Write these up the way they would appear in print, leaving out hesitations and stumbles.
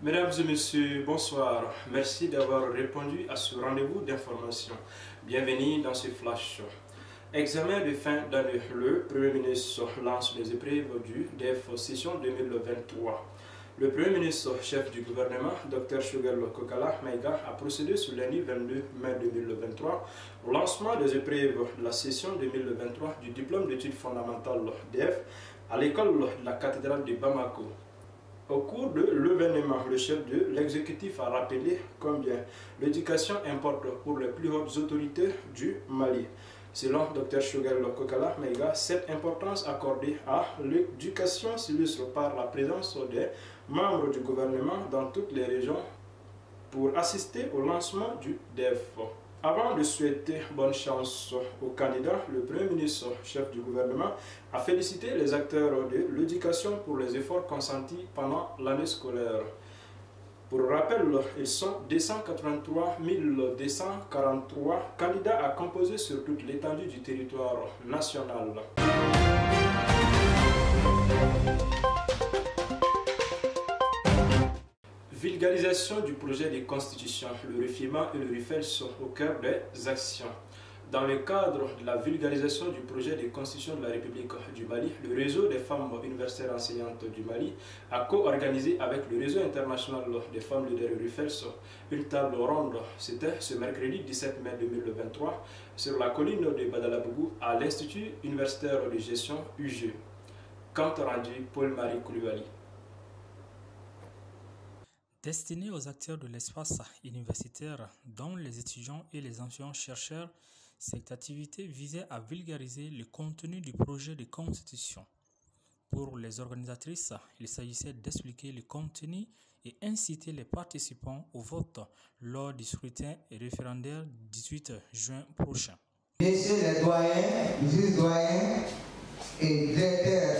Mesdames et messieurs, bonsoir. Merci d'avoir répondu à ce rendez-vous d'information. Bienvenue dans ce flash. Examen de fin d'année. Le Premier ministre lance les épreuves du DEF session 2023. Le Premier ministre, chef du gouvernement, Dr Choguel Kokala Maïga, a procédé ce lundi 22 mai 2023 au lancement des épreuves de la session 2023 du diplôme d'études fondamentales DEF à l'école de la cathédrale de Bamako. Au cours de l'événement, le chef de l'exécutif a rappelé combien l'éducation importe pour les plus hautes autorités du Mali. Selon Dr Choguel Kokala Maïga, cette importance accordée à l'éducation s'illustre par la présence des membres du gouvernement dans toutes les régions pour assister au lancement du DEF. Avant de souhaiter bonne chance aux candidats, le Premier ministre, chef du gouvernement, a félicité les acteurs de l'éducation pour les efforts consentis pendant l'année scolaire. Pour rappel, ils sont 283 243 candidats à composer sur toute l'étendue du territoire national. Vulgarisation du projet de constitution. Le RIFIMA et le RIFEL sont au cœur des actions. Dans le cadre de la vulgarisation du projet de constitution de la République du Mali, le réseau des femmes universitaires enseignantes du Mali a co-organisé avec le réseau international des femmes leaders RIFEL une table ronde. C'était ce mercredi 17 mai 2023 sur la colline de Badalabougou à l'Institut universitaire de gestion UG. Compte rendu Paul-Marie Koulibaly. Destiné aux acteurs de l'espace universitaire, dont les étudiants et les enseignants-chercheurs, cette activité visait à vulgariser le contenu du projet de constitution. Pour les organisatrices, il s'agissait d'expliquer le contenu et inciter les participants au vote lors du scrutin référendaire 18 juin prochain. Messieurs les doyens, vice-doyens et directeurs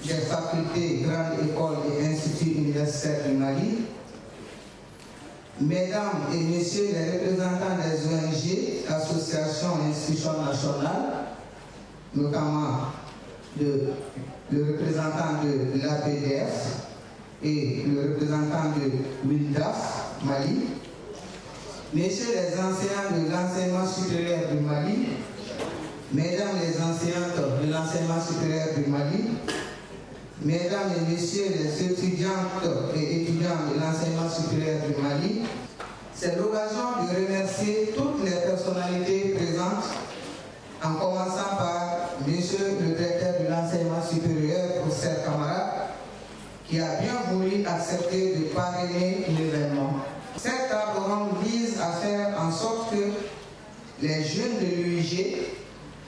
des facultés, grandes écoles et instituts universitaires du Mali, Mesdames et Messieurs les représentants des ONG, associations et institutions nationales, notamment le représentant de l'APDF et le représentant de WILDAF Mali, Messieurs les enseignants de l'enseignement supérieur du Mali, Mesdames les enseignantes de l'enseignement supérieur du Mali, Mesdames et Messieurs les étudiantes et étudiants de l'enseignement supérieur du Mali, c'est l'occasion de remercier toutes les personnalités présentes, en commençant par Monsieur le directeur de l'enseignement supérieur, professeur Camara, qui a bien voulu accepter de parrainer l'événement. Cette table ronde vise à faire en sorte que les jeunes de l'UIG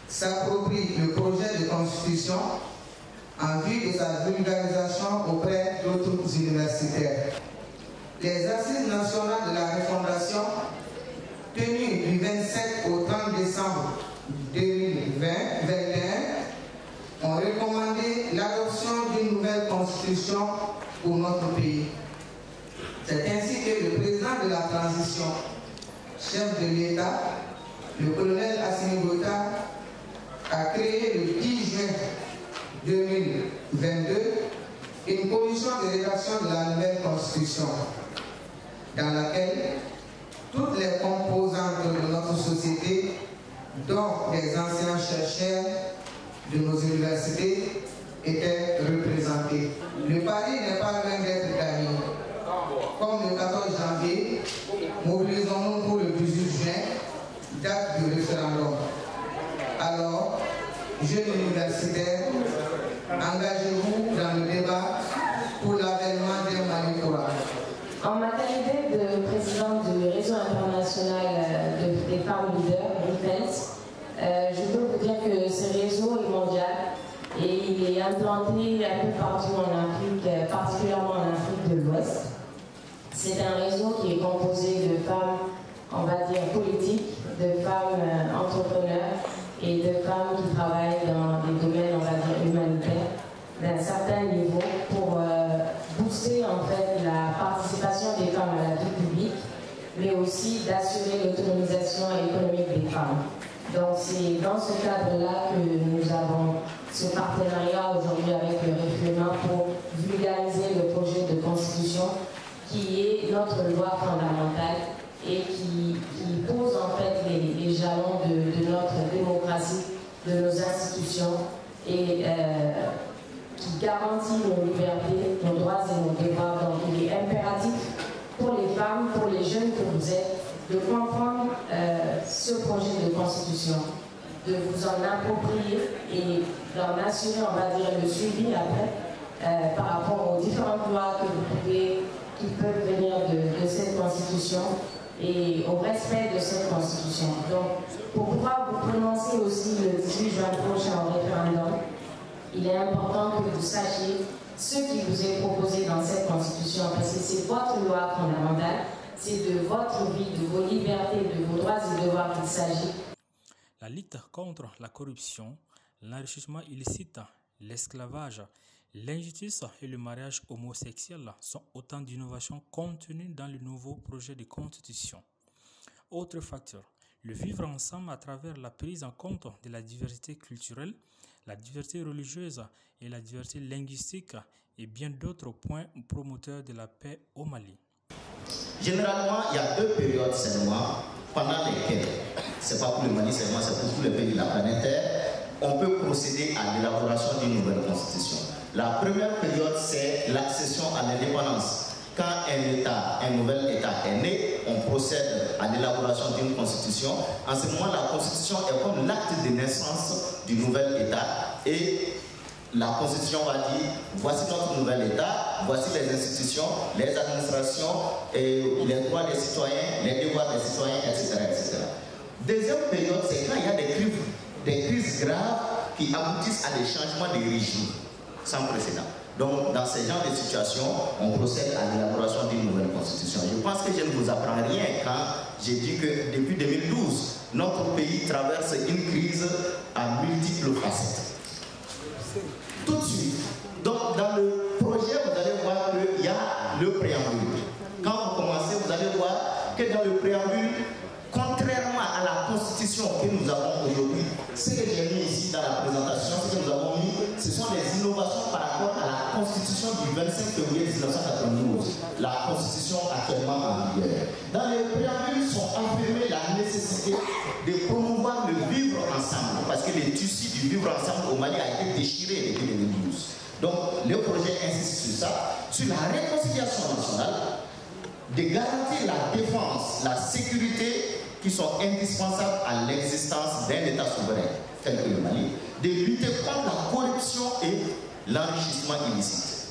s'approprient le projet de constitution en vue de sa vulgarisation auprès d'autres universitaires. Les assises nationales de la refondation, tenues du 27 au 30 décembre 2021, ont recommandé l'adoption d'une nouvelle constitution pour notre pays. C'est ainsi que le président de la transition, chef de l'État, le colonel Assimi Goïta, a créé le 10 juin 2022 une commission de rédaction de la nouvelle constitution dans laquelle toutes les composantes de notre société, dont les anciens chercheurs de nos universités, étaient représentées. Le pari n'est pas loin d'être gagné. Comme le 14 janvier, mobilisons-nous pour le 18 juin, date du référendum. Alors, jeunes universitaires, engagez-vous dans le débat pour l'avènement d'un Mali courage. En ma qualité de présidente du réseau international des femmes leaders, RIFELS, je peux vous dire que ce réseau est mondial et il est implanté un peu partout en Afrique, particulièrement en Afrique de l'Ouest. C'est un réseau qui est composé de femmes, on va dire, politiques, de femmes entrepreneurs et de femmes qui travaillent dans des domaines, on va dire, humanitaires d'un certain niveau pour booster en fait la participation des femmes à la vie publique, mais aussi d'assurer l'autonomisation économique des femmes. Donc c'est dans ce cadre-là que nous avons ce partenariat aujourd'hui avec le RIFIMA pour vulgariser le projet de constitution qui notre loi fondamentale et qui pose en fait les jalons de notre démocratie, de nos institutions et qui garantit nos libertés, nos droits et nos devoirs. Donc il est impératif pour les femmes, pour les jeunes que vous êtes, de comprendre ce projet de constitution, de vous en approprier et d'en assurer, on va dire, le suivi après par rapport aux différentes lois qui peuvent venir de cette constitution et au respect de cette constitution. Donc, pour pouvoir vous prononcer aussi le 18 juin prochain au référendum, il est important que vous sachiez ce qui vous est proposé dans cette constitution, parce que c'est votre loi fondamentale, c'est de votre vie, de vos libertés, de vos droits et devoirs qu'il s'agit. La lutte contre la corruption, l'enrichissement illicite, l'esclavage, l'injustice et le mariage homosexuel sont autant d'innovations contenues dans le nouveau projet de constitution. Autre facteur, le vivre ensemble à travers la prise en compte de la diversité culturelle, la diversité religieuse et la diversité linguistique et bien d'autres points promoteurs de la paix au Mali. Généralement, il y a 2 périodes seulement pendant lesquelles, ce n'est pas pour le Mali seulement, c'est pour tous les pays de la planète Terre, on peut procéder à l'élaboration d'une nouvelle constitution. La première période, c'est l'accession à l'indépendance. Quand un nouvel État est né, on procède à l'élaboration d'une constitution. En ce moment, la constitution est comme l'acte de naissance du nouvel État et la constitution va dire, voici notre nouvel État, voici les institutions, les administrations, et les droits des citoyens, les devoirs des citoyens, etc. etc. Deuxième période, c'est quand il y a des crises graves qui aboutissent à des changements de régime sans précédent. Donc, dans ce genre de situation, on procède à l'élaboration d'une nouvelle constitution. Je pense que je ne vous apprends rien quand j'ai dit que depuis 2012, notre pays traverse une crise à multiples facettes. Tout de suite. Donc, dans le projet, vous allez voir qu'il y a le préambule. Quand vous commencez, vous allez voir que dans le préambule, contrairement à la constitution que nous avons aujourd'hui, ce que j'ai mis ici dans la présentation, ce que nous avons mis, ce sont des innovations par rapport à la constitution du 25 février 1992, la constitution actuellement en vigueur. Dans les préambules sont affirmées la nécessité de promouvoir le vivre ensemble, parce que le tissu du vivre ensemble au Mali a été déchiré depuis 2012. Donc le projet insiste sur ça, sur la réconciliation nationale, de garantir la défense, la sécurité qui sont indispensables à l'existence d'un État souverain tel que le Mali, de lutter contre la corruption et l'enrichissement illicite.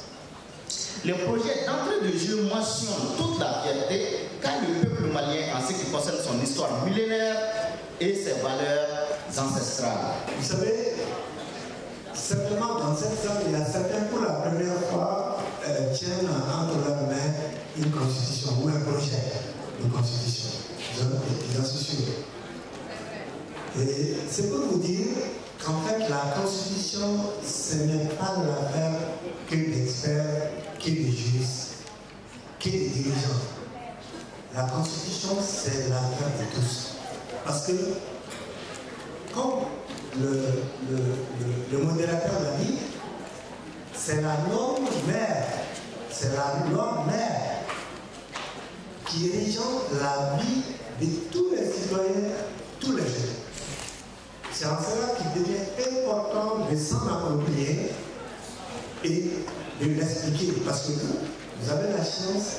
Le projet d'entrée de jeu mentionne toute la fierté qu'a le peuple malien en ce qui concerne son histoire millénaire et ses valeurs ancestrales. Vous savez, simplement dans cette salle, il y a certains pour la première fois tiennent entre leurs mains une constitution ou un projet de constitution. J'en suis sûr. Et c'est pour vous dire qu'en fait, la constitution, ce n'est pas l'affaire que d'experts, que de juristes, que des dirigeants. La constitution, c'est l'affaire de tous. Parce que, comme le modérateur l'a dit, c'est la norme mère, c'est la norme mère qui régente la vie de tous les citoyens, tous les jeunes. C'est en cela qu'il devient important de s'en approprier et de l'expliquer. Parce que vous avez la chance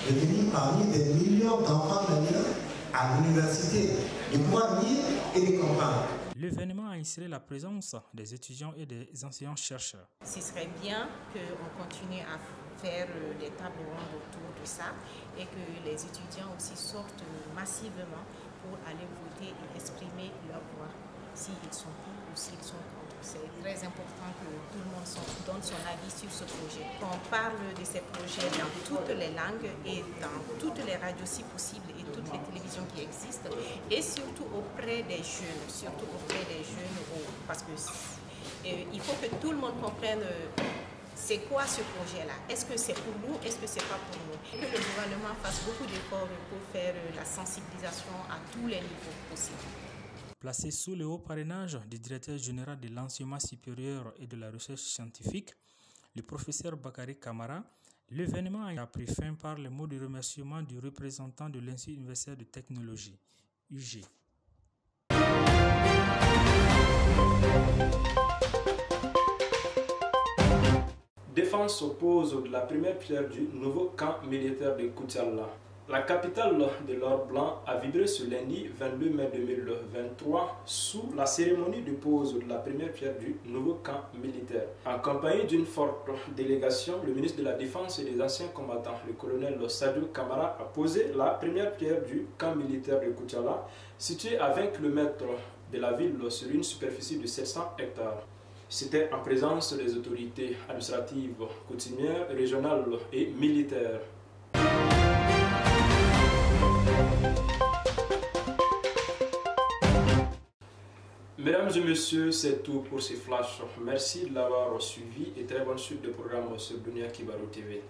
de venir parmi des millions d'enfants maliens à l'université, de pouvoir lire et de comprendre. L'événement a initié la présence des étudiants et des enseignants-chercheurs. Ce serait bien qu'on continue à faire des tables rondes autour de ça et que les étudiants aussi sortent massivement pour aller voter et exprimer leur voix, s'ils sont pour ou s'ils sont contre. C'est très important que tout le monde donne son avis sur ce projet. On parle de ces projets dans toutes les langues et dans toutes les radios si possible et toutes les télévisions qui existent et surtout auprès des jeunes, parce que il faut que tout le monde comprenne c'est quoi ce projet-là. Est-ce que c'est pour nous, est-ce que c'est pas pour nous. Et que le gouvernement fasse beaucoup d'efforts pour faire la sensibilisation à tous les niveaux possibles. Placé sous le haut parrainage du directeur général de l'enseignement supérieur et de la recherche scientifique, le professeur Bakary Camara, L'événement a pris fin par les mots de remerciement du représentant de l'Institut universitaire de technologie, UG. Défense oppose de la première pierre du nouveau camp militaire de Koutiala. La capitale de l'or blanc a vibré ce lundi 22 mai 2023 sous la cérémonie de pose de la première pierre du nouveau camp militaire. En compagnie d'une forte délégation, le ministre de la Défense et des anciens combattants, le colonel Sadio Kamara, a posé la première pierre du camp militaire de Koutiala, situé à 20 km de la ville sur une superficie de 700 hectares. C'était en présence des autorités administratives, coutumières, régionales et militaires. Mesdames et messieurs, c'est tout pour ces flashs. Merci de l'avoir suivi et très bonne suite de programme sur Dunia Kibarou TV.